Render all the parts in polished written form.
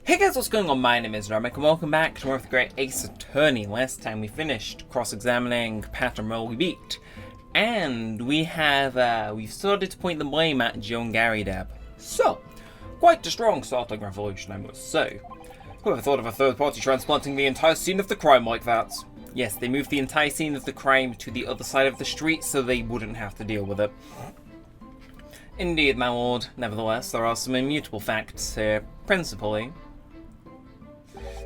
Hey guys, what's going on? My name is Neremik and welcome back to more of the Great Ace Attorney. Last time we finished cross-examining Pattern Roll we beat. And we've started to point the blame at Joan Garydeb. So, quite a strong starting revelation, I must say. Whoever thought of a third party transplanting the entire scene of the crime like that? Yes, they moved the entire scene of the crime to the other side of the street so they wouldn't have to deal with it. Indeed, my lord. Nevertheless, there are some immutable facts here. Principally,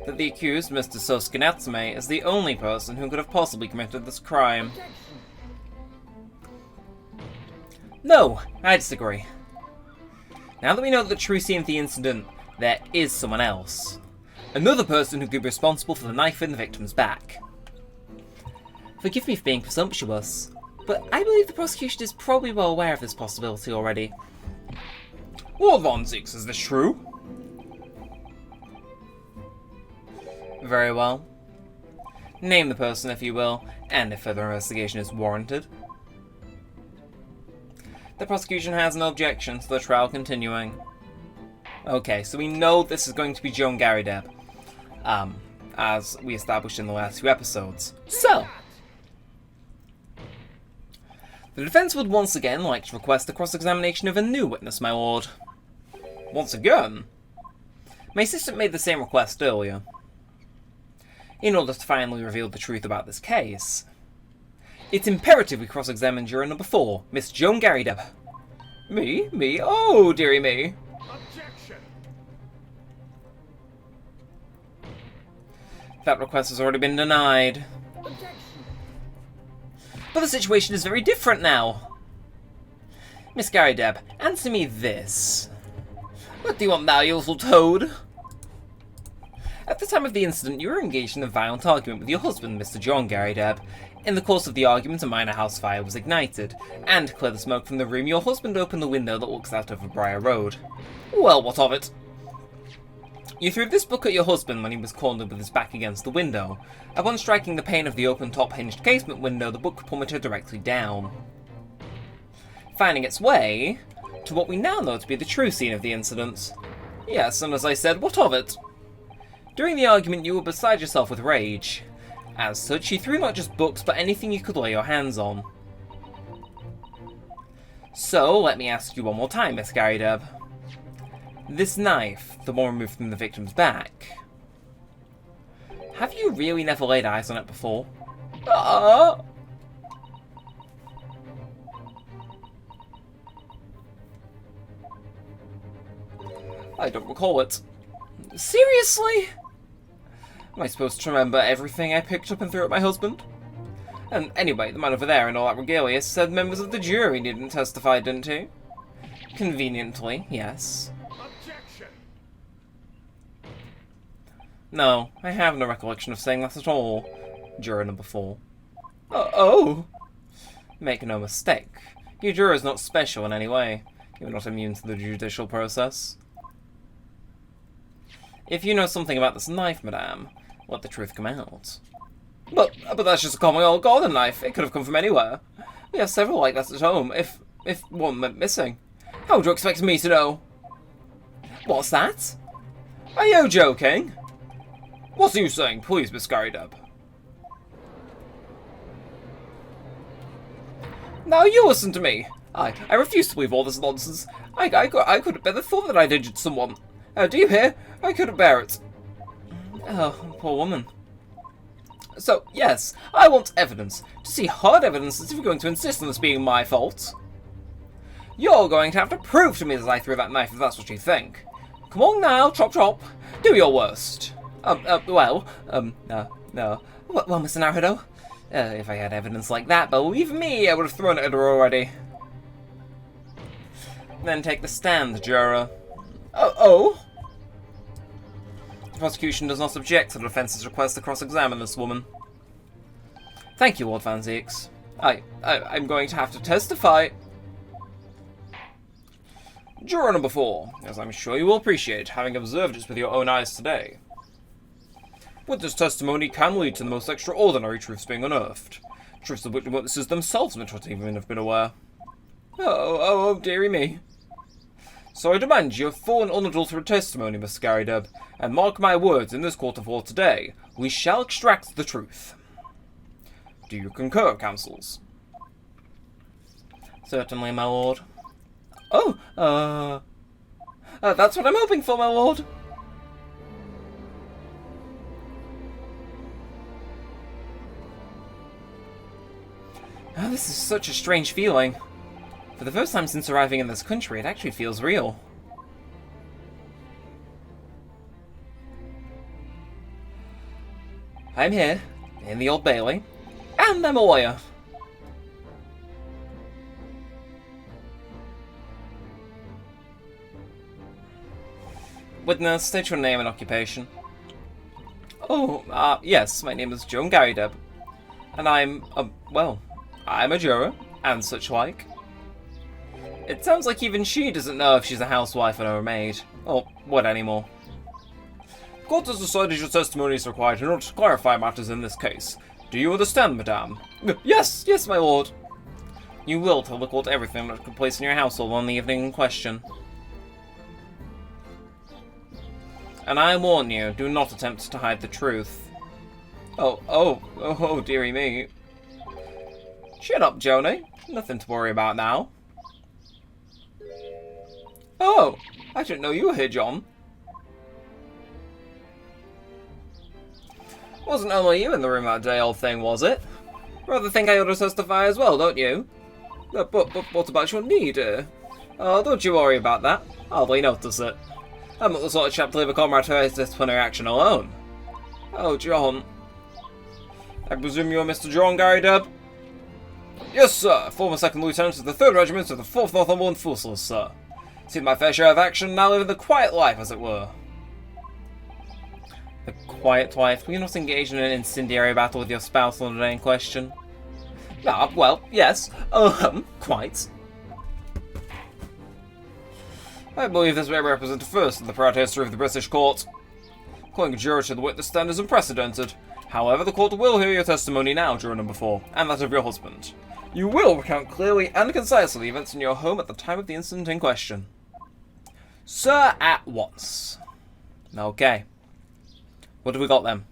that the accused, Mr. Soskinatsume, is the only person who could have possibly committed this crime. No, I disagree. Now that we know the true scene of the incident, there is someone else. Another person who could be responsible for the knife in the victim's back. Forgive me for being presumptuous, but I believe the prosecution is probably well aware of this possibility already. Lord Von Zieks, is this true? Very well. Name the person, if you will, and if further investigation is warranted. The prosecution has no objection to the trial continuing. Okay, so we know this is going to be Joan Garydeb, as we established in the last few episodes. So, the defense would once again like to request the cross-examination of a new witness, my lord. Once again? My assistant made the same request earlier. In order to finally reveal the truth about this case, it's imperative we cross-examine juror number 4, Miss Joan Garydeb. Me? Me? Oh, dearie me. Objection! That request has already been denied. Objection! But the situation is very different now. Miss Garydeb, answer me this. What do you want now, you little toad? At the time of the incident, you were engaged in a violent argument with your husband, Mr. John Garydeb. In the course of the argument, a minor house fire was ignited, and to clear the smoke from the room, your husband opened the window that looks out over Briar Road. Well, what of it? You threw this book at your husband when he was cornered with his back against the window. Upon striking the pane of the open top hinged casement window, the book plummeted directly down, finding its way to what we now know to be the true scene of the incident. Yes, and as I said, what of it? During the argument, you were beside yourself with rage. As such, you threw not just books, but anything you could lay your hands on. So, let me ask you one more time, Miss Garydeb. This knife, the one removed from the victim's back, have you really never laid eyes on it before? I don't recall it. Seriously? Am I supposed to remember everything I picked up and threw at my husband? And anyway, the man over there in all that regalia said members of the jury didn't testify, didn't he? Conveniently, yes. Objection! No, I have no recollection of saying that at all. Juror number 4. Oh! Make no mistake. Your juror is not special in any way. You're not immune to the judicial process. If you know something about this knife, madame, let the truth come out. But that's just a common old garden knife. It could have come from anywhere. We have several like that at home, if one went missing. How would you expect me to know? What's that? Are you joking? What are you saying, please, Miss Garydeb? Now you listen to me. I refuse to believe all this nonsense. I couldn't bear the thought that I'd injured someone. Do you hear? I couldn't bear it. Oh, poor woman. So, yes, I want evidence. To see hard evidence as if you're going to insist on this being my fault. You're going to have to prove to me that I threw that knife if that's what you think. Come on now, chop chop. Do your worst. No. Well, Mr. Naruto, if I had evidence like that, believe me, I would have thrown it at her already. Then take the stand, juror. Oh? The prosecution does not object to the defense's request to cross-examine this woman. Thank you, Lord Van Zieks. I'm going to have to testify. Juror number 4, as I'm sure you will appreciate, having observed it with your own eyes today. Witness testimony can lead to the most extraordinary truths being unearthed. Truths of which the witnesses themselves may not even have been aware. Oh, dearie me. So I demand your full and unadulterated testimony, Mr. Garrydeb, and mark my words, in this court of law today, we shall extract the truth. Do you concur, counsels? Certainly, my lord. Oh, that's what I'm hoping for, my lord. Oh, this is such a strange feeling. For the first time since arriving in this country, it actually feels real. I'm here, in the Old Bailey, and I'm a lawyer. Witness, state your name and occupation. Yes, my name is Joan Garrydeb, and I'm a juror, and such like. It sounds like even she doesn't know if she's a housewife or a maid, or what anymore. The court has decided your testimony is required in order to clarify matters in this case. Do you understand, madame? Yes, my lord. You will tell the court everything that took place in your household on the evening in question. And I warn you, do not attempt to hide the truth. Oh, dearie me. Shut up, Joni. Nothing to worry about now. Oh, I didn't know you were here, John. Wasn't only you in the room that day, old thing, was it? Rather think I ought to testify as well, don't you? But what about your knee, dear? Oh, don't you worry about that. I'll hardly notice it. I'm not the sort of chap to leave a comrade to face disciplinary action alone. Oh, John. I presume you're Mr. John Garrydeb? Yes, sir. Former second lieutenant of the 3rd Regiment of the 4th Northumberland Fusiliers, sir. Seen my fair share of action, now living the quiet life, as it were. The quiet life? Were you not engaged in an incendiary battle with your spouse on the day in question? Ah, well, yes. Quite. I believe this may represent a first in the proud history of the British court. Calling a juror to the witness stand is unprecedented. However, the court will hear your testimony now, juror number 4, and that of your husband. You will recount clearly and concisely the events in your home at the time of the incident in question. Sir, at once. Okay. What have we got then?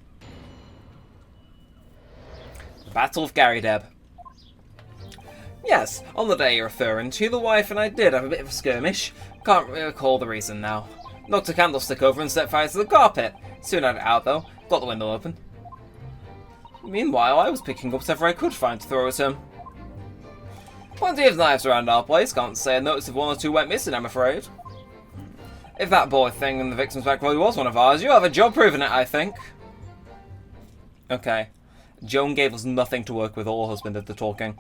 The Battle of Garrydeb. Yes, on the day you're referring to, the wife and I did have a bit of a skirmish. Can't really recall the reason now. Knocked a candlestick over and set fire to the carpet. Soon had it out though. Got the window open. Meanwhile, I was picking up whatever I could find to throw at him. Plenty of knives around our place. Can't say I noticed if 1 or 2 went missing, I'm afraid. If that boy thing in the victim's back really was one of ours, you have a job proving it, I think. Okay. Joan gave us nothing to work with, all her husband did the talking.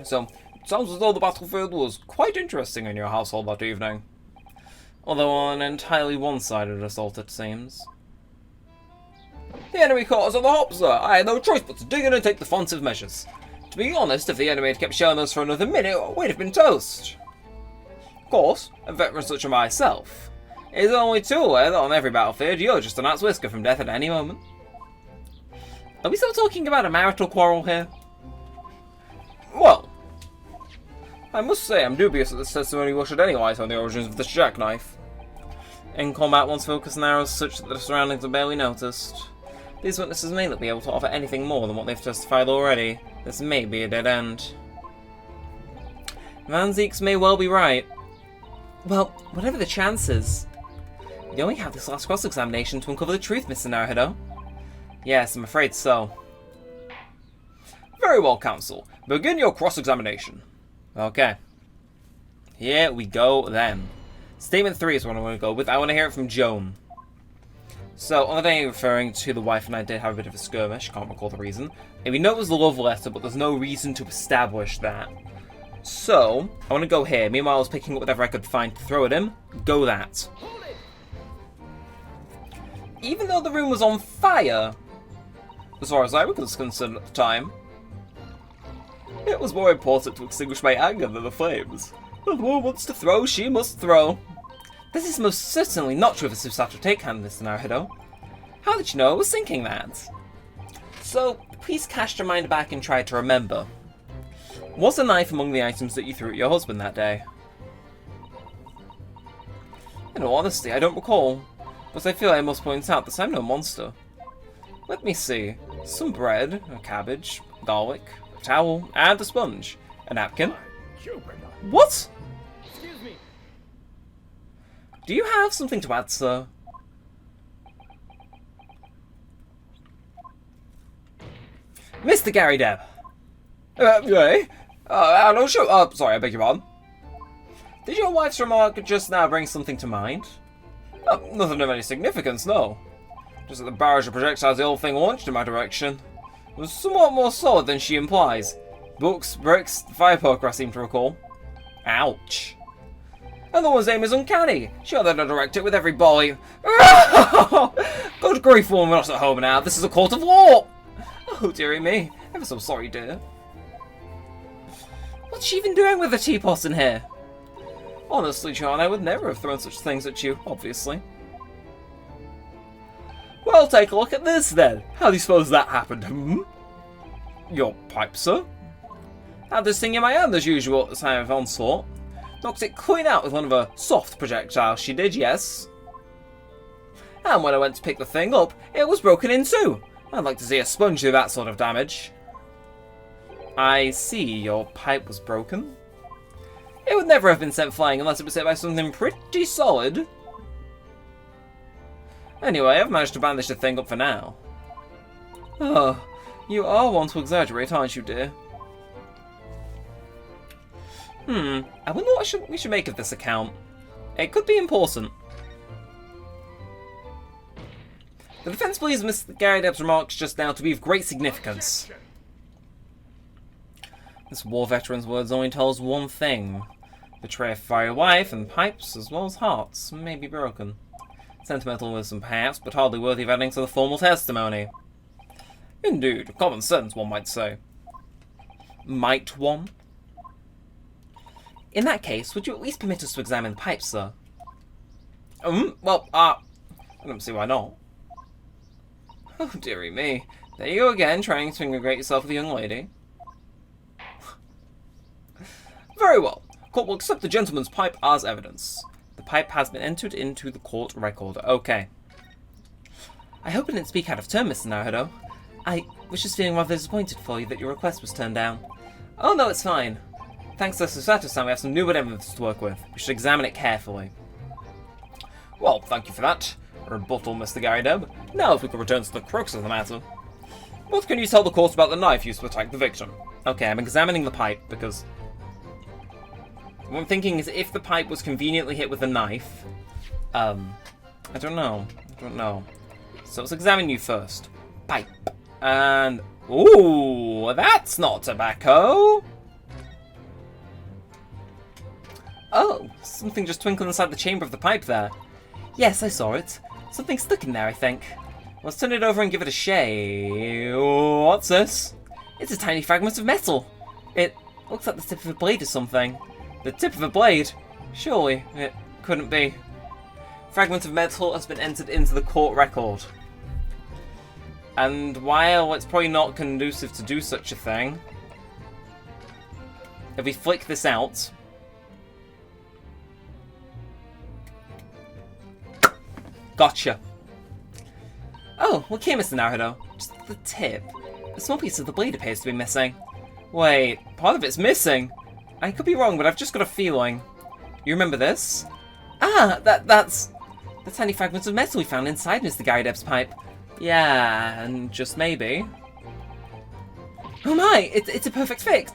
So, it sounds as though the battlefield was quite interesting in your household that evening. Although an entirely one-sided assault, it seems. The enemy caught us on the hop, sir. I had no choice but to dig in and take defensive measures. To be honest, if the enemy had kept shelling us for another minute, we'd have been toast. Of course, a veteran such as myself is only too aware that on every battlefield you're just an axe whisker from death at any moment. Are we still talking about a marital quarrel here? Well, I must say I'm dubious that this testimony will shed any light on the origins of this jackknife. In combat, one's focus narrows such that the surroundings are barely noticed. These witnesses may not be able to offer anything more than what they've testified already. This may be a dead end. Van Zieks may well be right. Well, whatever the chances, we only have this last cross-examination to uncover the truth, Mr. Naruhodo. Yes, I'm afraid so. Very well, counsel. Begin your cross-examination. Okay. Here we go then. Statement 3 is what I want to go with. I want to hear it from Joan. So, on the day referring to the wife and I did have a bit of a skirmish, can't recall the reason. And we know it was the love letter, but there's no reason to establish that. So, I want to go here. Meanwhile, I was picking up whatever I could find to throw at him. Go that. Even though the room was on fire, as far as I was concerned at the time, it was more important to extinguish my anger than the flames. If one wants to throw, she must throw. This is most certainly not true of a Susato take-hand, Mr. Naruhodo. How did you know I was thinking that? So, please cast your mind back and try to remember. Was a knife among the items that you threw at your husband that day? In all honesty, I don't recall, but I feel I must point out that I'm no monster. Let me see. Some bread, a cabbage, garlic, a towel, and a sponge. A napkin. What? Excuse me. Do you have something to add, sir? Mr. Gary Deb. Hey? Hello, sure. Sorry, I beg your pardon. Did your wife's remark just now bring something to mind? Nothing of any significance, no. Just that the barrage of projectiles the whole thing launched in my direction was somewhat more solid than she implies. Books, bricks, fire poker, I seem to recall. Ouch. And the one's aim is uncanny. She ought to direct it with every volley. Good grief, woman, we're not at home now. This is a court of law. Oh, dearie me. Ever so sorry, dear. What's she even doing with a teapot in here? Honestly, John, I would never have thrown such things at you, obviously. Well, take a look at this, then. How do you suppose that happened, Your pipe, sir? Had this thing in my hand, as usual, at the time of onslaught. Knocked it clean out with one of her soft projectiles, she did, yes. And when I went to pick the thing up, it was broken in two. I'd like to see a sponge do that sort of damage. I see, your pipe was broken. It would never have been sent flying unless it was hit by something pretty solid. Anyway, I've managed to bandage the thing up for now. Oh, you are one to exaggerate, aren't you, dear? I wonder what we should make of this account. It could be important. The defense believes Mr. Gary Deb's remarks just now to be of great significance. This war veteran's words only tell us one thing. Betray for your wife and pipes, as well as hearts, may be broken. Sentimental wisdom perhaps, but hardly worthy of adding to the formal testimony. Indeed, common sense, one might say. Might one? In that case, would you at least permit us to examine the pipes, sir? I don't see why not. Oh, dearie me. There you go again, trying to integrate yourself with a young lady. Very well. Court will accept the gentleman's pipe as evidence. The pipe has been entered into the court record. Okay. I hope I didn't speak out of turn, Mr. Naruto. I was just feeling rather disappointed for you that your request was turned down. Oh, no, it's fine. Thanks to Susato-san, we have some new evidence to work with. We should examine it carefully. Well, thank you for that. Rebuttal, Mr. Gary Deb. Now if we could return to the crux of the matter. What can you tell the court about the knife used to attack the victim? Okay, I'm examining the pipe because... what I'm thinking is if the pipe was conveniently hit with a knife... I don't know. So let's examine you first. Pipe. And... ooh, that's not tobacco! Oh, something just twinkled inside the chamber of the pipe there. Yes, I saw it. Something stuck in there, I think. Let's turn it over and give it a shake. What's this? It's a tiny fragment of metal. It looks like the tip of a blade or something. The tip of a blade? Surely, it couldn't be. Fragment of metal has been entered into the court record. And while it's probably not conducive to do such a thing, if we flick this out... gotcha. Oh, look here, Mr. Naruto. Just the tip. A small piece of the blade appears to be missing. Wait, part of it's missing? I could be wrong, but I've just got a feeling. You remember this? Ah, that's the tiny fragments of metal we found inside Mr. Gary Deb's pipe. Yeah, and just maybe. Oh my, it's a perfect fit.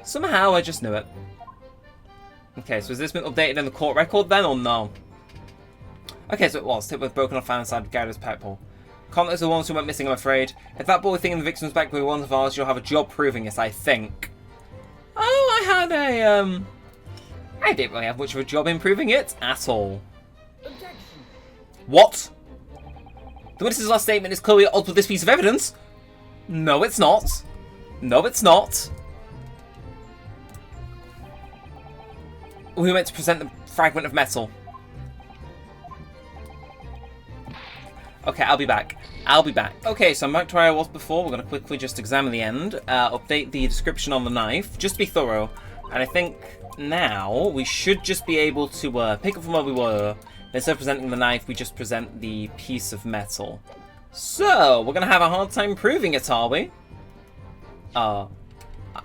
Somehow I just knew it. Okay, so has this been updated in the court record then, or no? Okay, so it was. Tip with broken off found inside Gyro's pipe hole. Contacts the ones who went missing, I'm afraid. If that boy thing in the victim's back were one of ours, you'll have a job proving it, I think. Oh, I had a, I didn't really have much of a job in proving it at all. Objection. What? The witness's last statement is clearly at odds with this piece of evidence. No, it's not. No, it's not. We were meant to present the fragment of metal. Okay, I'll be back. Okay, so I'm back to where I was before. We're going to quickly just examine the end. Update the description on the knife. Just to be thorough. And I think now we should just be able to pick up from where we were. Instead of presenting the knife, we just present the piece of metal. So, we're going to have a hard time proving it, are we?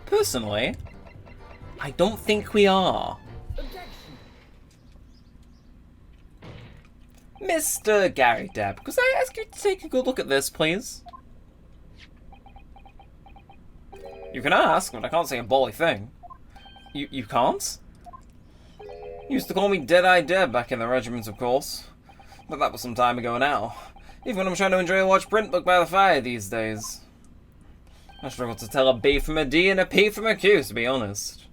Personally, I don't think we are. Mr. Gary Deb, could I ask you to take a good look at this, please? You can ask, but I can't say a bully thing. You can't? You used to call me Dead-Eye Deb back in the regiment, of course. But that was some time ago now. Even when I'm trying to enjoy a watch print book by the fire these days. I struggle to tell a B from a D and a P from a Q, to be honest.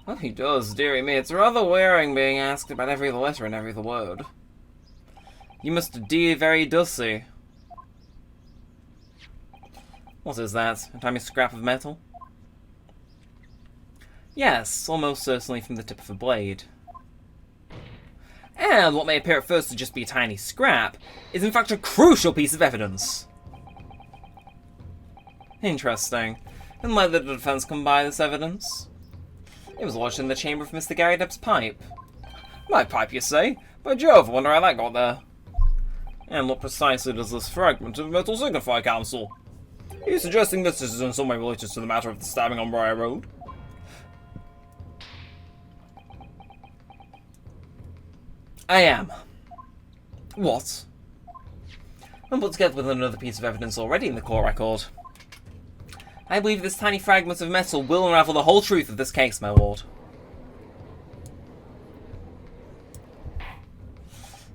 Well, he does, dearie me. It's rather wearing being asked about every other letter and every other word. You must D very dussy. What is that? A tiny scrap of metal? Yes, almost certainly from the tip of a blade. And what may appear at first to just be a tiny scrap is in fact a crucial piece of evidence. Interesting. And where did the defense come by this evidence? It was lodged in the chamber of Mr. Gary Depp's pipe. My pipe, you say? By Jove, I wonder how that got there. And what precisely does this fragment of metal signify, Counsel? Are you suggesting this is in some way related to the matter of the stabbing on Briar Road? I am. What? I'm put together with another piece of evidence already in the court record. I believe this tiny fragment of metal will unravel the whole truth of this case, my lord.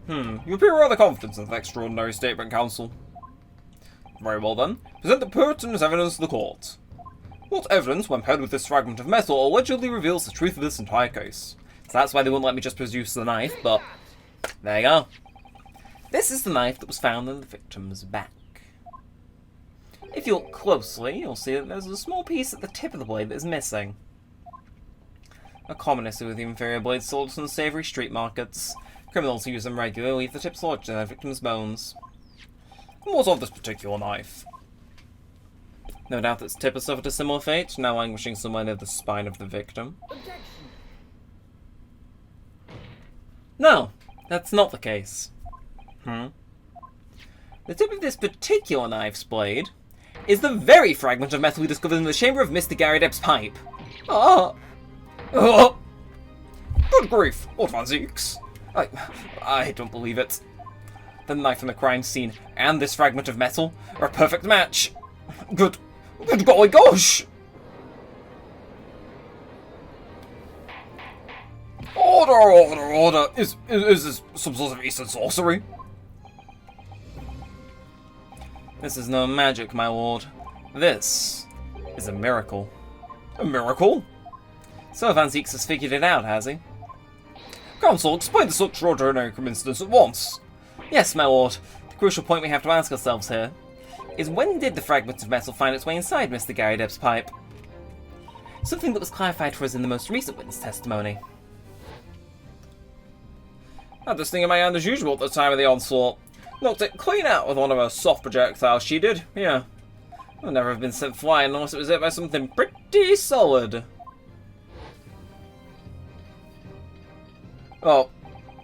You appear rather confident in that extraordinary statement, Counsel. Very well then. Present the pertinent evidence to the court. What evidence, when paired with this fragment of metal, allegedly reveals the truth of this entire case? So that's why they wouldn't let me just produce the knife, but there you go. This is the knife that was found in the victim's back. If you look closely, you'll see that there's a small piece at the tip of the blade that is missing. A common issue with the inferior blades sold in unsavory street markets. Criminals who use them regularly leave the tips lodged in their victims' bones. And what of this particular knife? No doubt its tip has suffered a similar fate, now languishing somewhere near the spine of the victim. No, that's not the case. The tip of this particular knife's blade is the very fragment of metal we discovered in the chamber of Mr. Gary Depp's pipe. Good grief, Lord Van Zeeks. I don't believe it. The knife from the crime scene and this fragment of metal are a perfect match. Good golly gosh! Order! Is this some sort of Eastern sorcery? This is no magic, my lord. This is a miracle. A miracle? So Van Zeeks has figured it out, has he? Counsel, explain this extraordinary coincidence at once. Yes, my lord. The crucial point we have to ask ourselves here is when did the fragment of metal find its way inside Mr. Gary Depp's pipe? Something that was clarified for us in the most recent witness testimony. I had this thing in my hand as usual at the time of the onslaught. Knocked it clean out with one of her soft projectiles, she did. Yeah. I would never have been sent flying unless it was hit by something pretty solid. Oh,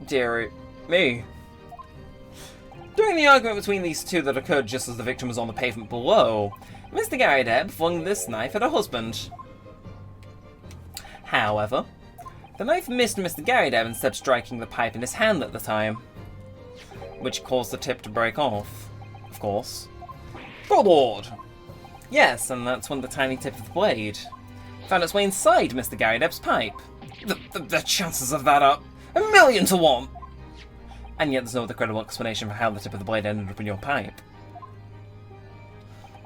dearie me. During the argument between these two that occurred just as the victim was on the pavement below, Mr. Gary Depp flung this knife at her husband. However, the knife missed Mr. Gary Depp instead of striking the pipe in his hand at the time, which caused the tip to break off, of course. Good lord! Yes, and that's when the tiny tip of the blade found its way inside Mr. Gary Depp's pipe. The chances of that are 1,000,000 to 1! And yet there's no other credible explanation for how the tip of the blade ended up in your pipe.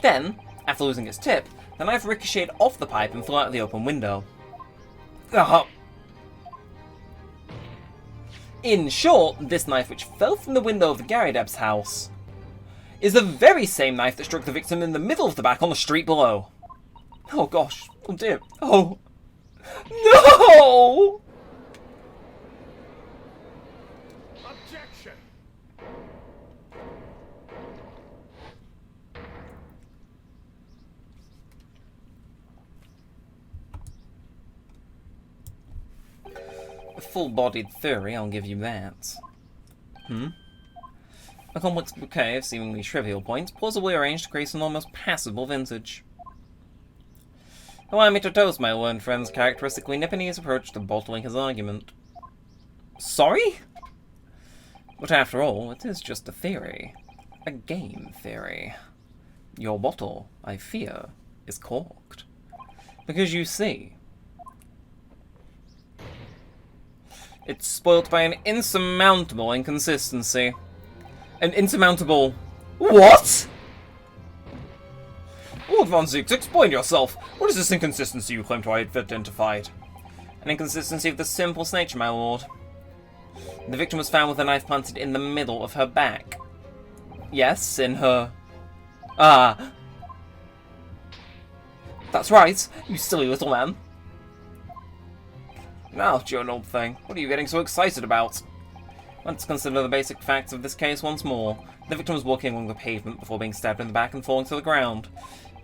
Then, after losing its tip, the knife ricocheted off the pipe and flew out of the open window. In short, this knife which fell from the window of the Gary Depp's house is the very same knife that struck the victim in the middle of the back on the street below. Oh gosh, oh dear, oh no! Objection! full-bodied theory, I'll give you that. A complex bouquet of seemingly trivial points, plausibly arranged to create an almost passable vintage. Allow me to toast my learned friend's characteristically Nipponese approach to bottling his argument. Sorry? But after all, it is just a theory. A game theory. Your bottle, I fear, is corked. Because you see, it's spoilt by an insurmountable inconsistency. An insurmountable... What?! Lord Von Zieks, explain yourself. What is this inconsistency you claim to have identified? An inconsistency of the simplest nature, my lord. The victim was found with a knife planted in the middle of her back. Yes, in her... Ah. That's right, you silly little man. Now, Joan, old thing, what are you getting so excited about? Let's consider the basic facts of this case once more. The victim was walking along the pavement before being stabbed in the back and falling to the ground.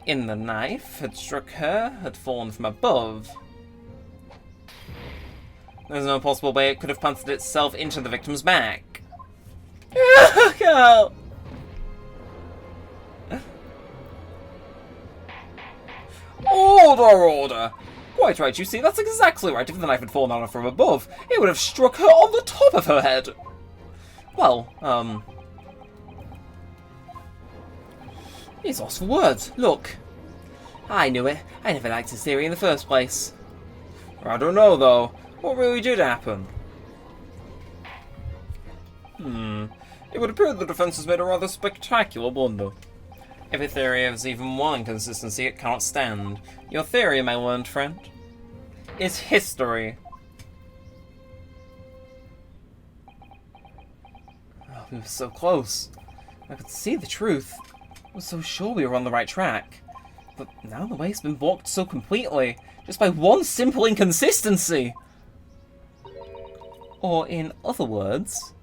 The knife had struck her, had fallen from above. There's no possible way it could have planted itself into the victim's back. Order! Quite right, you see, that's exactly right. If the knife had fallen on her from above, it would have struck her on the top of her head. Well, he's lost for words. Look. I knew it. I never liked his theory in the first place. I don't know, though. What really did happen? It would appear the defense has made a rather spectacular blunder. If a theory has even one inconsistency, it cannot stand. Your theory, my learned friend, is history. Oh, we were so close. I could see the truth. I was so sure we were on the right track. But now the way's been blocked so completely, just by one simple inconsistency. Or in other words,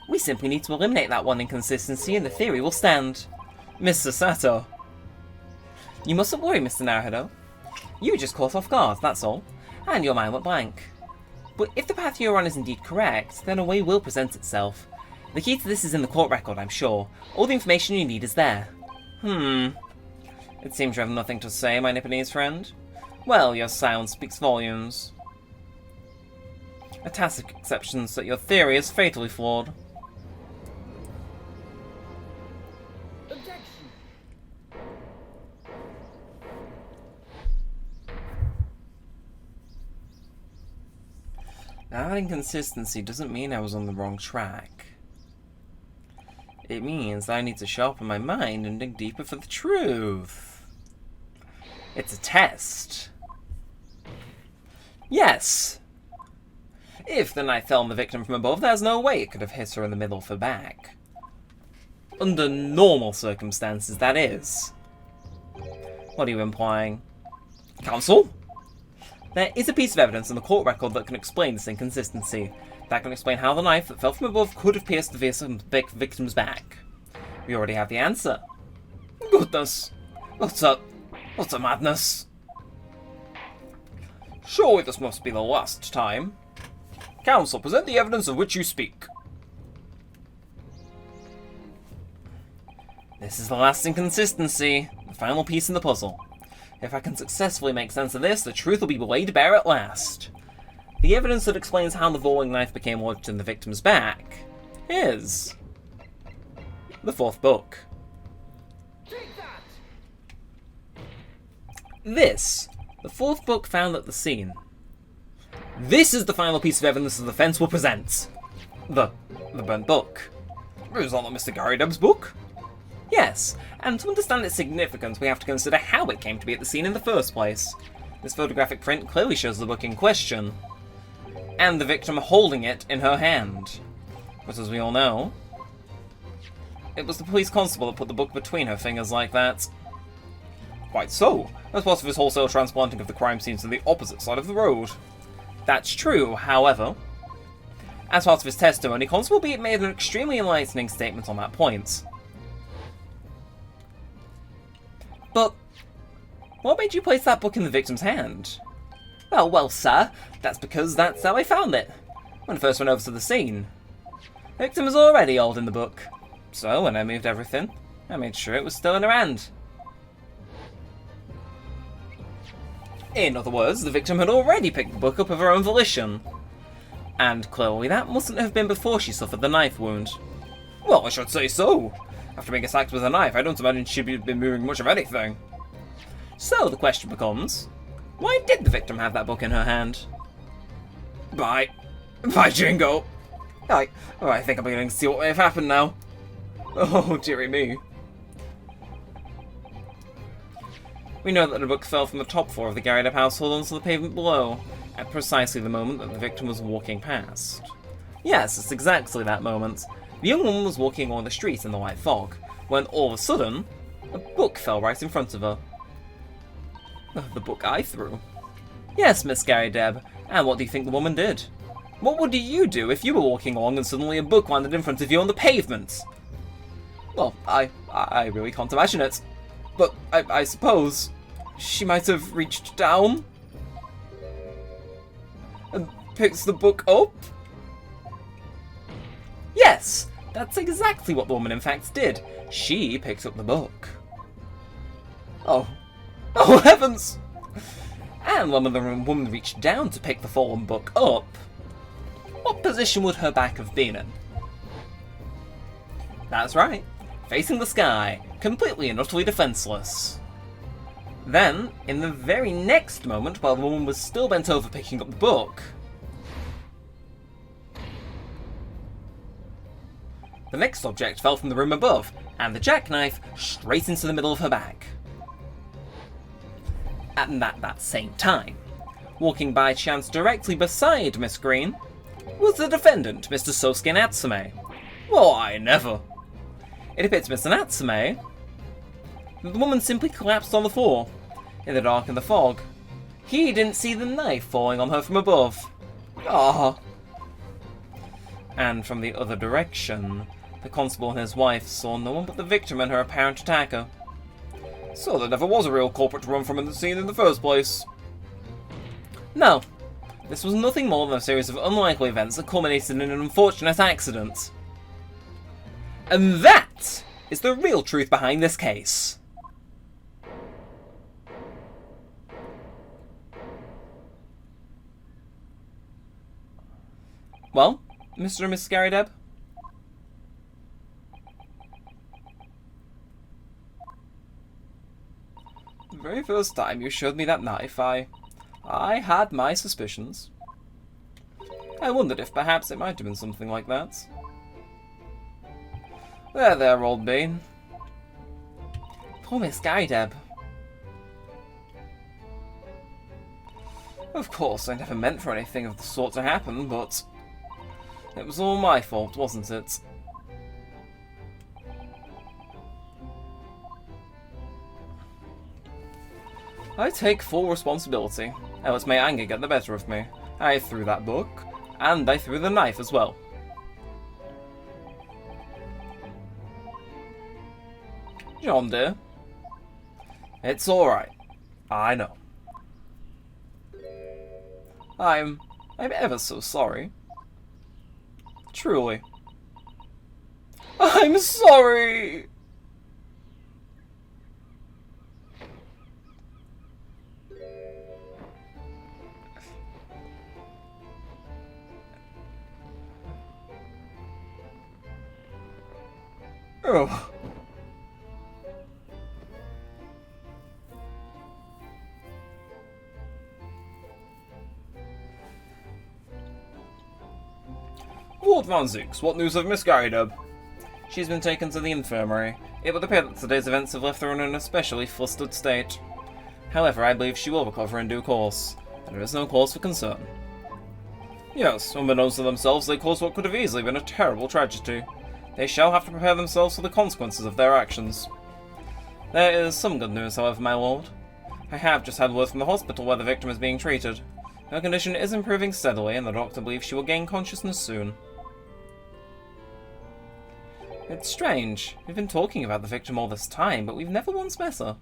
we simply need to eliminate that one inconsistency and the theory will stand. Mr. Sato. You mustn't worry, Mr. Naruhodo. You were just caught off guard, that's all. And your mind went blank. But if the path you're on is indeed correct, then a way will present itself. The key to this is in the court record, I'm sure. All the information you need is there. It seems you have nothing to say, my Nipponese friend. Well, your silence speaks volumes. A tacit acceptance that your theory is fatally flawed. That inconsistency doesn't mean I was on the wrong track. It means that I need to sharpen my mind and dig deeper for the truth. It's a test. Yes! If the knife fell on the victim from above, there's no way it could have hit her in the middle of her back. Under normal circumstances, that is. What are you implying? Counsel? There is a piece of evidence in the court record that can explain this inconsistency. That can explain how the knife that fell from above could have pierced the victim's back. We already have the answer. Goodness. What's a madness? Surely this must be the last time. Counsel, present the evidence of which you speak. This is the last inconsistency, the final piece in the puzzle. If I can successfully make sense of this, the truth will be laid bare at last. The evidence that explains how the falling knife became lodged in the victim's back is the fourth book. This, the fourth book found at the scene. This is the final piece of evidence the defense will present. The burnt book. Is that not Mr. Garydeb's book? Yes, and to understand its significance, we have to consider how it came to be at the scene in the first place. This photographic print clearly shows the book in question, and the victim holding it in her hand. But as we all know, it was the police constable that put the book between her fingers like that. Quite so. As part of his wholesale transplanting of the crime scene to the opposite side of the road. That's true, however. As part of his testimony, Constable Beat made an extremely enlightening statement on that point. But what made you place that book in the victim's hand? Well, sir, that's because that's how I found it. When I first went over to the scene. The victim was already old in the book. So, when I moved everything, I made sure it was still in her hand. In other words, the victim had already picked the book up of her own volition. And clearly that mustn't have been before she suffered the knife wound. Well, I should say so. After being attacked with a knife, I don't imagine she'd been moving much of anything. So the question becomes, why did the victim have that book in her hand? By Jingo! I think I'm beginning to see what may have happened now. Oh, dearie me. We know that the book fell from the top floor of the Garrydeb household onto the pavement below, at precisely the moment that the victim was walking past. Yes, it's exactly that moment. The young woman was walking along the street in the white fog, when all of a sudden, a book fell right in front of her. The book I threw. Yes, Miss Garrydeb, and what do you think the woman did? What would you do if you were walking along and suddenly a book landed in front of you on the pavement? Well, I really can't imagine it. But I suppose she might have reached down and picked the book up? Yes, that's exactly what the woman in fact did. She picked up the book. Oh heavens! And when the woman reached down to pick the fallen book up, what position would her back have been in? That's right, facing the sky, completely and utterly defenseless. Then, in the very next moment, while the woman was still bent over picking up the book, the next object fell from the room above, and the jackknife straight into the middle of her back. And at that same time, walking by chance directly beside Miss Green, was the defendant, Mr. Sosuke Natsume. Well, I never. It appeared to Mr. Natsume that the woman simply collapsed on the floor, in the dark and the fog. He didn't see the knife falling on her from above. Ah. And from the other direction, the constable and his wife saw no one but the victim and her apparent attacker. So there never was a real culprit to run from in the scene in the first place. No. This was nothing more than a series of unlikely events that culminated in an unfortunate accident. And that is the real truth behind this case. Well, Mr. and Mrs. Garrydeb? The very first time you showed me that knife, I had my suspicions. I wondered if perhaps it might have been something like that. There, old bean. Poor Miss Garrydeb. Of course, I never meant for anything of the sort to happen, but it was all my fault, wasn't it? I take full responsibility. I let my anger get the better of me. I threw that book, and I threw the knife as well. John, dear. It's alright. I know. I'm ever so sorry. Truly. I'm sorry! Oh. Lord Van Zooks, what news of Miss Garrydeb? She's been taken to the infirmary. It would appear that today's events have left her in an especially flustered state. However, I believe she will recover in due course, and there is no cause for concern. Yes, unbeknownst to themselves, they caused what could have easily been a terrible tragedy. They shall have to prepare themselves for the consequences of their actions. There is some good news, however, my lord. I have just had word from the hospital where the victim is being treated. Her condition is improving steadily, and the doctor believes she will gain consciousness soon. It's strange. We've been talking about the victim all this time, but we've never once met her.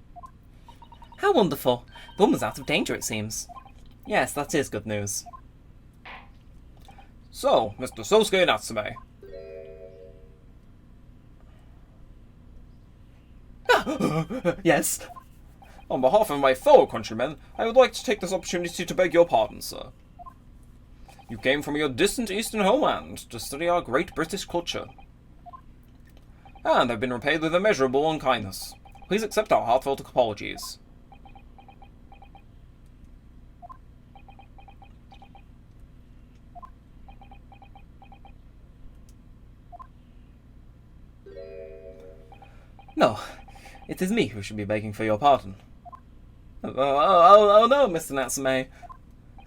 How wonderful. The woman's out of danger, it seems. Yes, that is good news. So, Mr. Sosuke Natsume. Yes. On behalf of my fellow countrymen, I would like to take this opportunity to beg your pardon, sir. You came from your distant eastern homeland to study our great British culture, and have been repaid with immeasurable unkindness. Please accept our heartfelt apologies. No, it is me who should be begging for your pardon. Oh no, Mr. Natsume.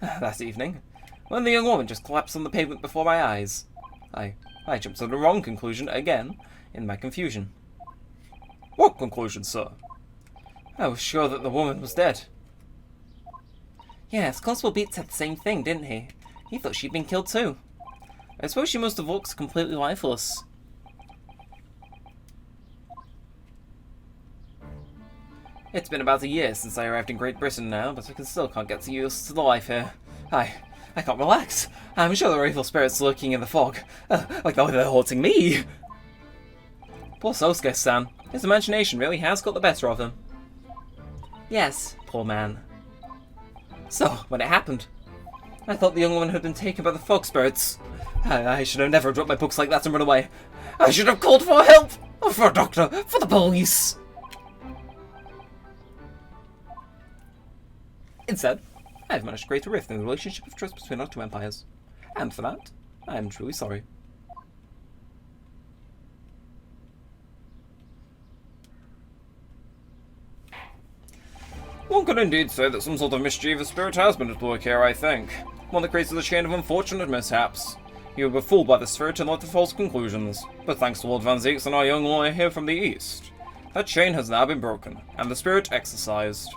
That evening, when the young woman just collapsed on the pavement before my eyes, I jumped to the wrong conclusion again in my confusion. What conclusion, sir? I was sure that the woman was dead. Yes, Constable Beat said the same thing, didn't he? He thought she'd been killed too. I suppose she must have looked completely lifeless. It's been about a year since I arrived in Great Britain now, but I still can't get used to the life here. I can't relax. I'm sure there are evil spirits lurking in the fog. Like they're haunting me. Poor Sosuke-san. His imagination really has got the better of him. Yes, poor man. So, when it happened, I thought the young woman had been taken by the fog spirits. I should have never dropped my books like that and run away. I should have called for help! For a doctor! For the police! Instead, I have managed to create a rift in the relationship of trust between our two empires. And for that, I am truly sorry. One could indeed say that some sort of mischievous spirit has been at work here, I think. One that creates a chain of unfortunate mishaps. You were fooled by the spirit and led to false conclusions, but thanks to Lord Van Zeeks and our young lawyer here from the east, that chain has now been broken, and the spirit exorcised.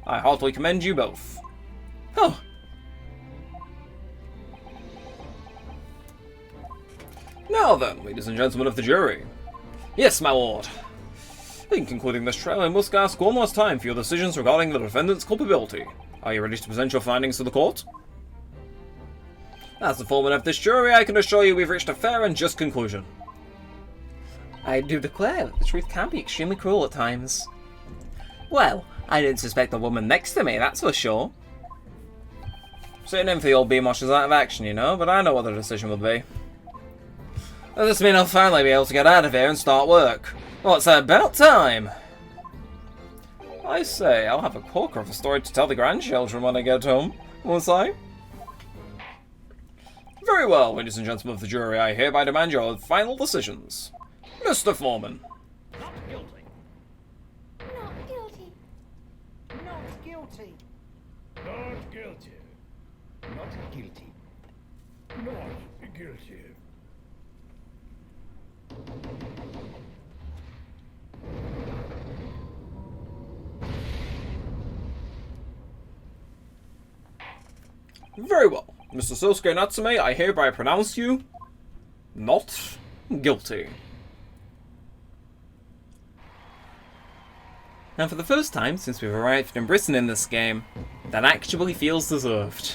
I heartily commend you both. Oh. Now then, ladies and gentlemen of the jury. Yes, my lord. In concluding this trial, I must ask one last time for your decisions regarding the defendant's culpability. Are you ready to present your findings to the court? As the foreman of this jury, I can assure you we've reached a fair and just conclusion. I do declare that the truth can be extremely cruel at times. Well, I didn't suspect the woman next to me, that's for sure. Sitting in for the old Beamosh is out of action, you know, but I know what the decision would be. Does this mean I'll finally be able to get out of here and start work? Well, it's about time! I say, I'll have a corker of a story to tell the grandchildren when I get home, won't I? Very well, ladies and gentlemen of the jury, I hereby demand your final decisions. Mr. Foreman. Not guilty. Not guilty. Not guilty. Not guilty. Not guilty. Not guilty. Very well. Mr. Sosuke Natsume, I hereby pronounce you not guilty. And for the first time since we've arrived in Britain in this game, that actually feels deserved.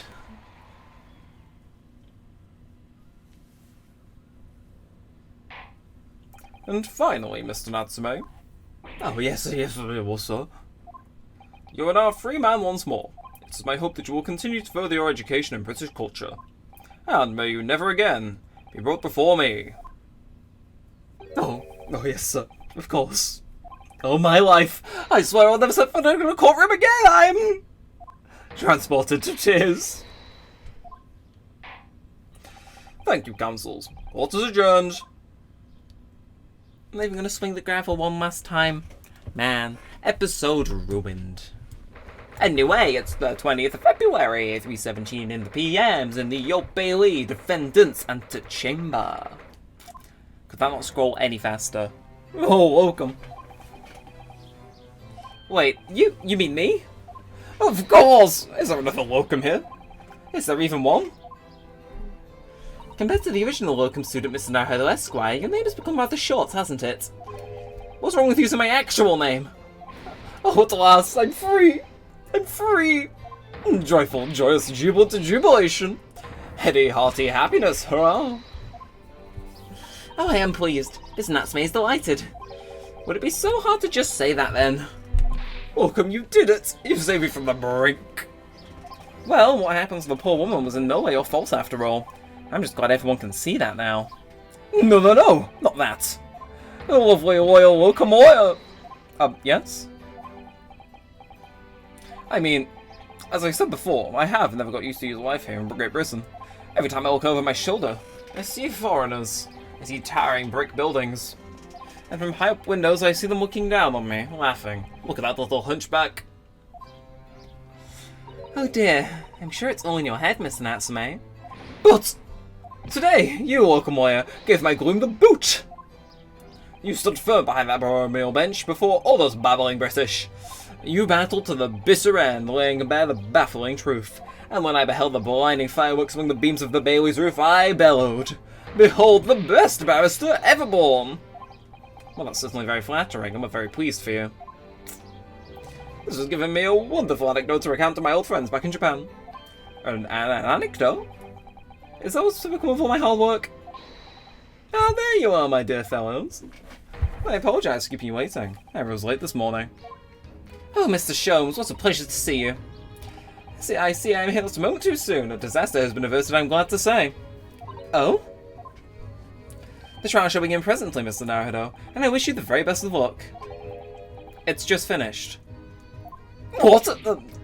And finally, Mr. Natsume. Oh, yes, it was so. You are now a free man once more. It is my hope that you will continue to further your education in British culture. And may you never again be brought before me. Oh yes, sir. Of course. Oh, my life. I swear I'll never set foot in a courtroom again. I'm transported to tears. Thank you, counsels. Court is adjourned. I'm even going to swing the gravel one last time. Man, episode ruined. Anyway, it's the 20th of February, 3:17 in the PMs in the Old Bailey Defendant's Antechamber. Could that not scroll any faster? Oh, welcome. Wait, you mean me? Of course! Is there another locum here? Is there even one? Compared to the original locum student, Mr. Naruto Esquire, your name has become rather short, hasn't it? What's wrong with using my actual name? Oh, at last, I'm free! I'm free! Joyful, joyous, jubilant jubilation. Heady, hearty happiness, hurrah! Oh, I am pleased. Miss Natsume is delighted. Would it be so hard to just say that then? Welcome, you did it! You saved me from the brink! Well, what happens to the poor woman was in no way your fault after all. I'm just glad everyone can see that now. No, no, no! Not that! The lovely loyal locomotive! Yes? I mean, as I said before, I have never got used to use life here in Great Britain. Every time I look over my shoulder, I see foreigners. I see towering brick buildings. And from high up windows, I see them looking down on me, laughing. Look at that little hunchback. Oh dear, I'm sure it's all in your head, Mr. Natsume. But today, you, locomotive, gave my gloom the boot. You stood firm behind that proverbial bench before all those babbling British. You battled to the bitter end, laying bare the baffling truth. And when I beheld the blinding fireworks among the beams of the Bailey's roof, I bellowed, "Behold the best barrister ever born!" Well, that's certainly very flattering. I'm very pleased for you. This has given me a wonderful anecdote to recount to my old friends back in Japan. An anecdote? Is that what's become of all my hard work? Ah, there you are, my dear fellows. I apologise for keeping you waiting. I was late this morning. Oh, Mr. Sholmes, what a pleasure to see you. I see I'm here just a moment too soon. A disaster has been averted, I'm glad to say. Oh? The trial shall begin presently, Mr. Naruto, and I wish you the very best of luck. It's just finished. What?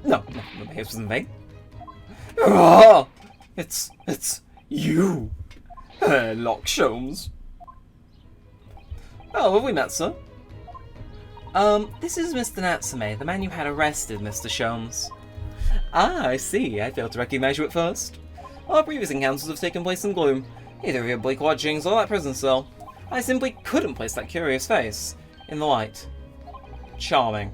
No, the behavior was in vain. Ah, it's you, Lock Sholmes. Oh, have we met, sir? This is Mr. Natsume, the man you had arrested, Mr. Sholmes. Ah, I see. I failed to recognize you at first. Our previous encounters have taken place in gloom, either of your bleak lodgings or that prison cell. I simply couldn't place that curious face in the light. Charming.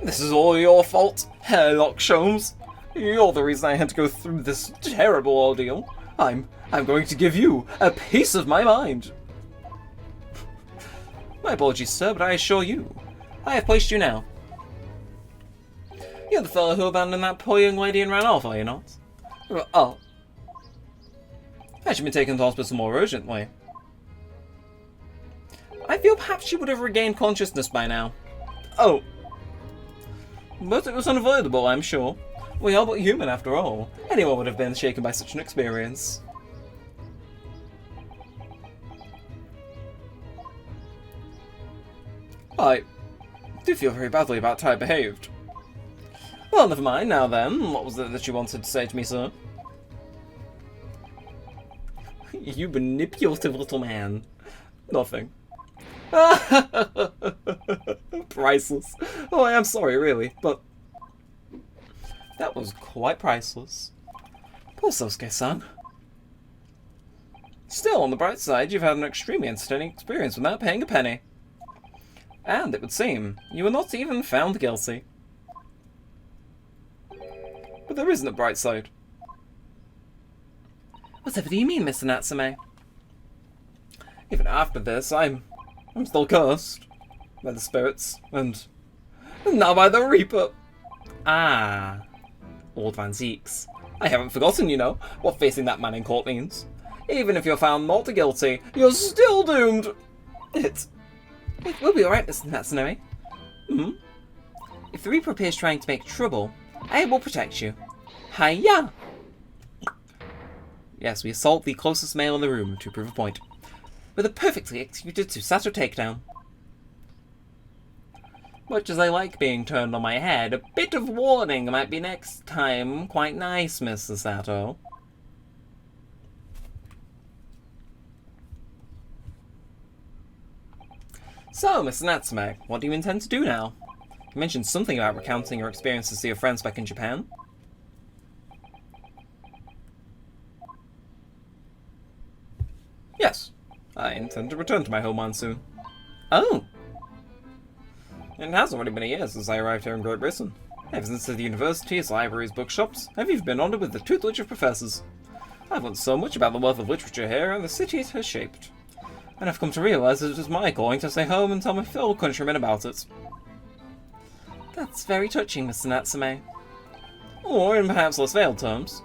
This is all your fault, Lock Sholmes. You're the reason I had to go through this terrible ordeal. I'm going to give you a piece of my mind. My apologies, sir, but I assure you, I have placed you now. You're the fellow who abandoned that poor young lady and ran off, are you not? Oh. I should be taken to hospital more urgently. I feel perhaps she would have regained consciousness by now. Oh. But it was unavoidable, I'm sure. We are but human after all. Anyone would have been shaken by such an experience. I do feel very badly about how I behaved. Well, never mind now then. What was it that you wanted to say to me, sir? You manipulative little man. Nothing. Priceless. Oh, I am sorry, really, but that was quite priceless. Poor Sosuke-san. Still, on the bright side, you've had an extremely entertaining experience without paying a penny. And, it would seem, you were not even found guilty. But there isn't a bright side. Whatever do you mean, Mr. Natsume? Even after this, I'm still cursed. By the spirits, and now by the Reaper. Ah. Lord Van Zeeks. I haven't forgotten, you know, what facing that man in court means. Even if you're found not guilty, you're still doomed. It will be alright, Mr. Natsume. If the Reaper appears trying to make trouble, I will protect you. Hiya! Yes, we assault the closest male in the room to prove a point. With a perfectly executed Susato takedown. Much as I like being turned on my head, a bit of warning might be next time quite nice, Miss Susato. So, Mr. Natsume, what do you intend to do now? You mentioned something about recounting your experiences to your friends back in Japan. Yes, I intend to return to my homeland soon. Oh! It has already been a year since I arrived here in Great Britain. I've visited the universities, libraries, bookshops. I've even been honoured with the tutelage of professors. I've learned so much about the wealth of literature here and the city it has shaped. And I've come to realise that it is my calling to stay home and tell my fellow countrymen about it. That's very touching, Mr. Natsume. Or, in perhaps less veiled terms,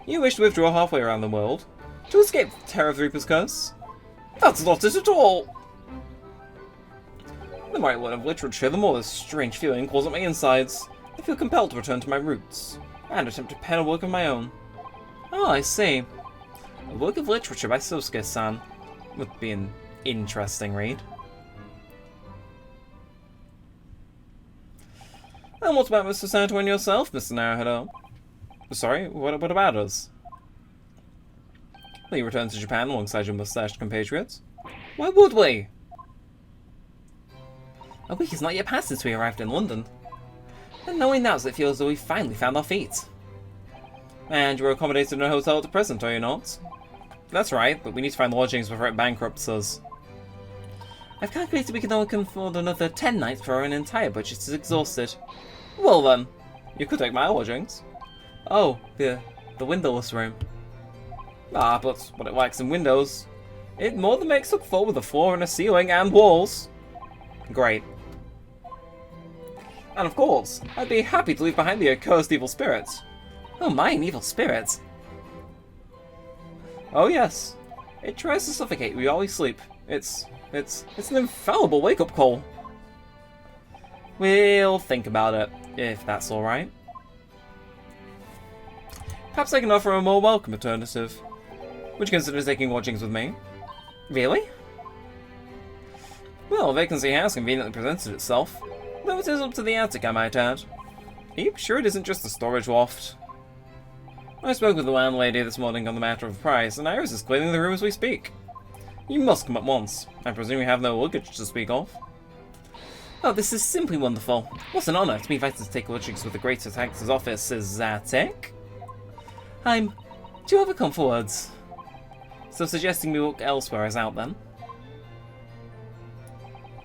you wish to withdraw halfway around the world to escape the terror of Reaper's curse? That's not it at all! The more I learn of literature, the more this strange feeling calls at my insides. I feel compelled to return to my roots, and attempt to pen a work of my own. Oh, I see. A work of literature by Sosuke-san would be an interesting read. And what about Mr. Sato and yourself, Mr. Naruhodo? Sorry, what about us? Will you return to Japan alongside your mustached compatriots? Why would we? A week has not yet passed since we arrived in London. And knowing that, it feels as though we finally found our feet. And you're accommodated in a hotel at present, are you not? That's right, but we need to find lodgings before it bankrupts us. I've calculated we can only afford another 10 nights before our entire budget is exhausted. Well then, you could take my lodgings. Oh, the windowless room. Ah, but what it lacks in windows, it more than makes up for with a floor and a ceiling and walls. Great. And of course, I'd be happy to leave behind the accursed evil spirits. Oh, mine evil spirits. Oh yes, it tries to suffocate you while we sleep. It's an infallible wake-up call. We'll think about it, if that's alright. Perhaps I can offer a more welcome alternative. Would you consider taking lodgings with me? Really? Well, a vacancy has conveniently presented itself, though it is up to the attic, I might add. Are you sure it isn't just a storage loft? I spoke with the landlady this morning on the matter of price, and Iris is cleaning the room as we speak. You must come at once. I presume you have no luggage to speak of. Oh, this is simply wonderful. What an honour to be invited to take lodgings with the Great Detective's office's attic. Do you ever come for words? So suggesting we look elsewhere is out then?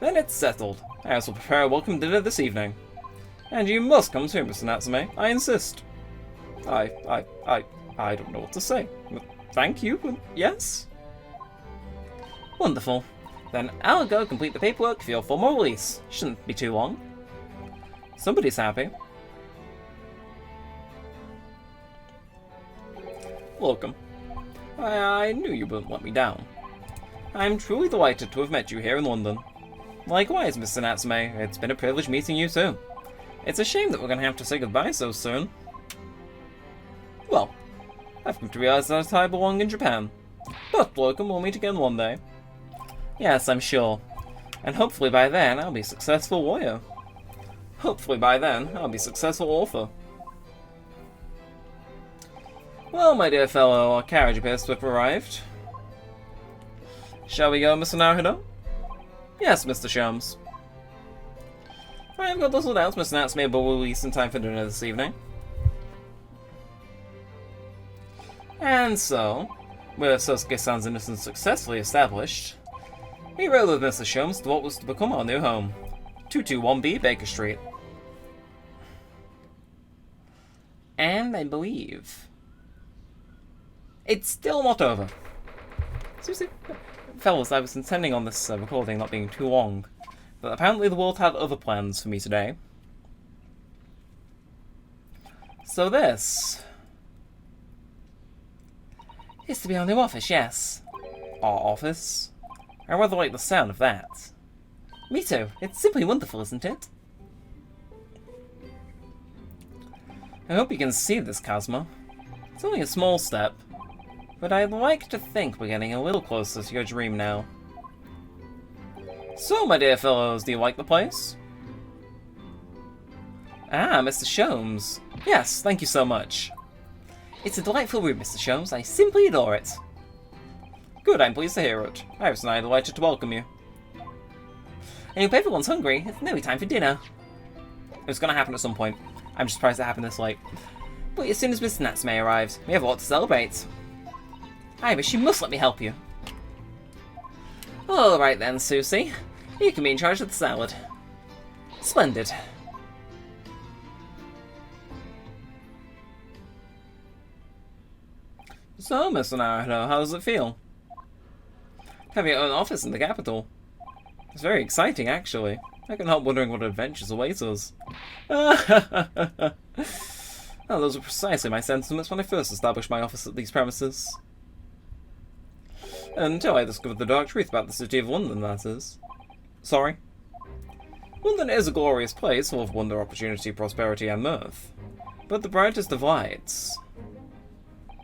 Then it's settled. Iris will prepare a welcome dinner this evening. And you must come too, Mr. Natsume. I insist. I don't know what to say. Thank you, but yes? Wonderful. Then I'll go complete the paperwork for your formal release. Shouldn't be too long. Somebody's happy. Welcome. I knew you wouldn't let me down. I'm truly delighted to have met you here in London. Likewise, Mr. Natsume. It's been a privilege meeting you too. It's a shame that we're going to have to say goodbye so soon. Well, I've come to realize that I belong in Japan. But welcome, we'll meet again one day. Yes, I'm sure. And hopefully by then, I'll be a successful warrior. Hopefully by then, I'll be a successful author. Well, my dear fellow, our carriage appears to have arrived. Shall we go, Mr. Naruhodo? Yes, Mr. Shums. I've got little doubts Mr. Natsume will release in time for dinner this evening. And so, with Sosuke-san's innocence successfully established, we rode with Mr. Shums to what was to become our new home, 221B Baker Street. And I believe it's still not over. Seriously, fellas, I was intending on this recording not being too long, but apparently the world had other plans for me today. So this is to be our new office, yes. Our office? I rather like the sound of that. Me too. It's simply wonderful, isn't it? I hope you can see this, Cosmo. It's only a small step, but I'd like to think we're getting a little closer to your dream now. So, my dear fellows, do you like the place? Ah, Mr. Sholmes. Yes, thank you so much. It's a delightful room, Mr. Sholmes. I simply adore it. Good, I'm pleased to hear it. Iris and I are delighted to welcome you. And if everyone's hungry, it's nearly time for dinner. It's gonna happen at some point. I'm just surprised it happened this late. But as soon as Mr. Natsume arrives, we have a lot to celebrate. Iris, you must let me help you. Alright then, Susie. You can be in charge of the salad. Splendid. So, Mr. Naruhodo, how does it feel? Have your own office in the capital. It's very exciting, actually. I can't help wondering what adventures await us. Oh, Well, those were precisely my sentiments when I first established my office at these premises. Until I discovered the dark truth about the city of London, that is. Sorry? London is a glorious place, full of wonder, opportunity, prosperity, and mirth. But the brightest of lights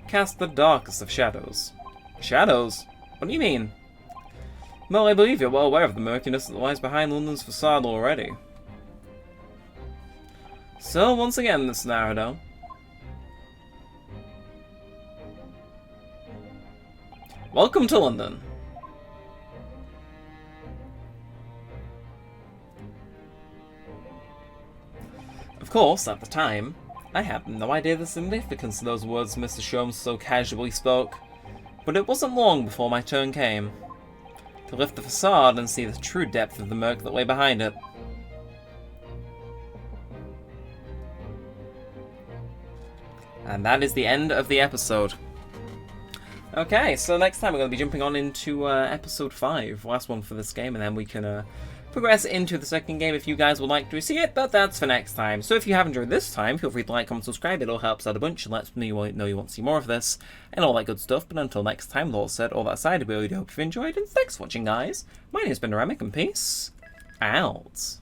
cast the darkest of shadows. Shadows? What do you mean? Well, I believe you're well aware of the murkiness that lies behind London's facade already. So, once again, Mr. Naruto. Welcome to London. Of course, at the time, I had no idea the significance of those words Mr. Sholmes so casually spoke, but it wasn't long before my turn came to lift the facade and see the true depth of the murk that lay behind it. And that is the end of the episode. Okay, so next time we're going to be jumping on into episode 5, last one for this game, and then we can progress into the second game if you guys would like to see it, but that's for next time. So if you have enjoyed this time, feel free to like, comment, subscribe, it all helps out a bunch and lets me know you want to see more of this, and all that good stuff. But until next time, with all said, all that aside, I really do hope you've enjoyed, and thanks for watching, guys. My name's been Neremik, and peace out.